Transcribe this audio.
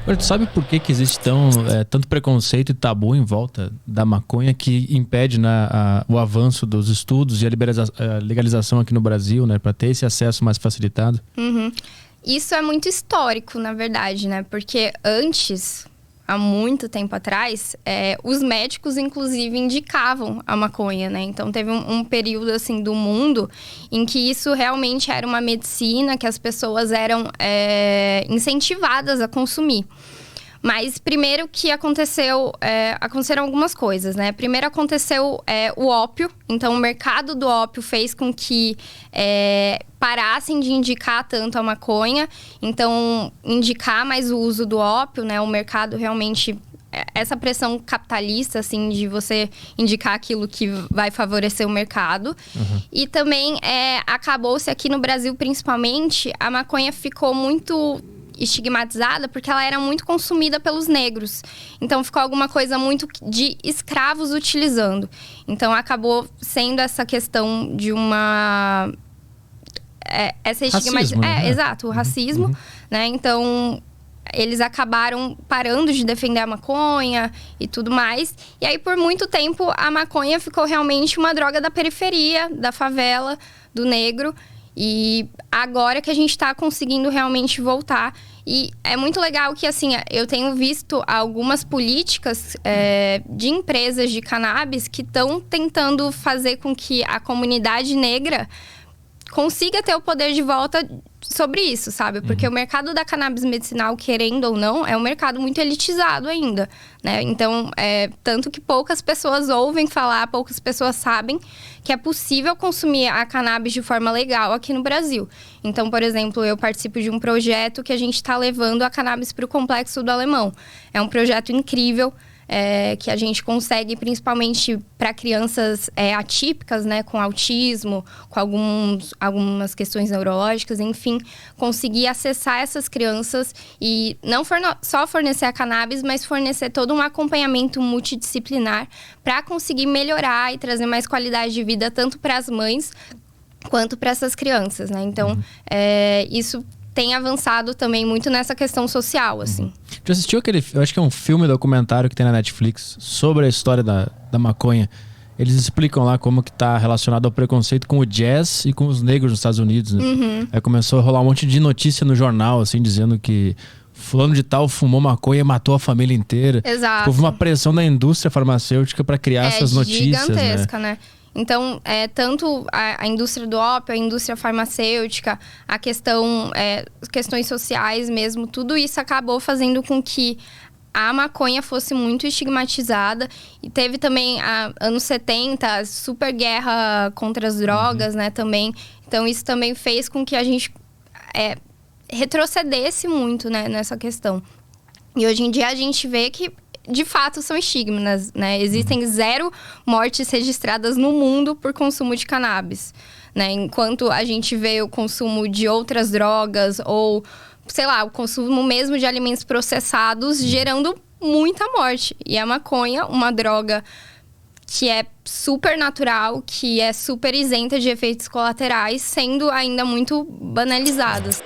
Agora, tu sabe por que que existe tanto preconceito e tabu em volta da maconha que impede, né, o avanço dos estudos e a legalização aqui no Brasil, né, para ter esse acesso mais facilitado? Uhum. Isso é muito histórico, na verdade, né? Porque antes, há muito tempo atrás, os médicos, inclusive, indicavam a maconha, né? Então, teve um período, assim, do mundo em que isso realmente era uma medicina, que as pessoas eram incentivadas a consumir. Mas primeiro que aconteceram algumas coisas, né? Primeiro aconteceu o ópio. Então, o mercado do ópio fez com que parassem de indicar tanto a maconha. Então, indicar mais o uso do ópio, né? O mercado realmente... Essa pressão capitalista, assim, de você indicar aquilo que vai favorecer o mercado. Uhum. E também acabou-se aqui no Brasil, principalmente, a maconha ficou muito... estigmatizada porque ela era muito consumida pelos negros. Então, ficou alguma coisa muito de escravos utilizando. Então, acabou sendo essa questão de uma... essa estigmatização. Né? Exato, o racismo. Uhum. Né? Então, eles acabaram parando de defender a maconha e tudo mais. E aí, por muito tempo, a maconha ficou realmente uma droga da periferia, da favela, do negro. E agora que a gente tá conseguindo realmente voltar. E é muito legal que, assim, eu tenho visto algumas políticas de empresas de cannabis que estão tentando fazer com que a comunidade negra consiga ter o poder de volta sobre isso, sabe? Porque o mercado da cannabis medicinal, querendo ou não, é um mercado muito elitizado ainda, né? Então, tanto que poucas pessoas ouvem falar, poucas pessoas sabem que é possível consumir a cannabis de forma legal aqui no Brasil. Então, por exemplo, eu participo de um projeto que a gente está levando a cannabis para o Complexo do Alemão. É um projeto incrível, que a gente consegue, principalmente para crianças atípicas, né, com autismo, com algumas questões neurológicas, enfim, conseguir acessar essas crianças e não só fornecer a cannabis, mas fornecer todo um acompanhamento multidisciplinar para conseguir melhorar e trazer mais qualidade de vida tanto para as mães quanto para essas crianças, né? Então, isso tem avançado também muito nessa questão social, assim. Já assistiu aquele, eu acho que é um filme documentário que tem na Netflix sobre a história da maconha? Eles explicam lá como que tá relacionado ao preconceito com o jazz e com os negros nos Estados Unidos, né? Uhum. Aí começou a rolar um monte de notícia no jornal, assim, dizendo que fulano de tal fumou maconha e matou a família inteira. Exato. Houve uma pressão da indústria farmacêutica para criar essas notícias, gigantesca, né? Então, tanto a indústria do ópio, a indústria farmacêutica, a questões sociais mesmo, tudo isso acabou fazendo com que a maconha fosse muito estigmatizada. E teve também, anos 70, a super guerra contra as drogas, né, também. Então, isso também fez com que a gente retrocedesse muito, né, nessa questão. E hoje em dia a gente vê que de fato são estigmas, né? Existem 0 mortes registradas no mundo por consumo de cannabis, né? Enquanto a gente vê o consumo de outras drogas ou, sei lá, o consumo mesmo de alimentos processados gerando muita morte. E a maconha, uma droga que é super natural, que é super isenta de efeitos colaterais, sendo ainda muito banalizadas.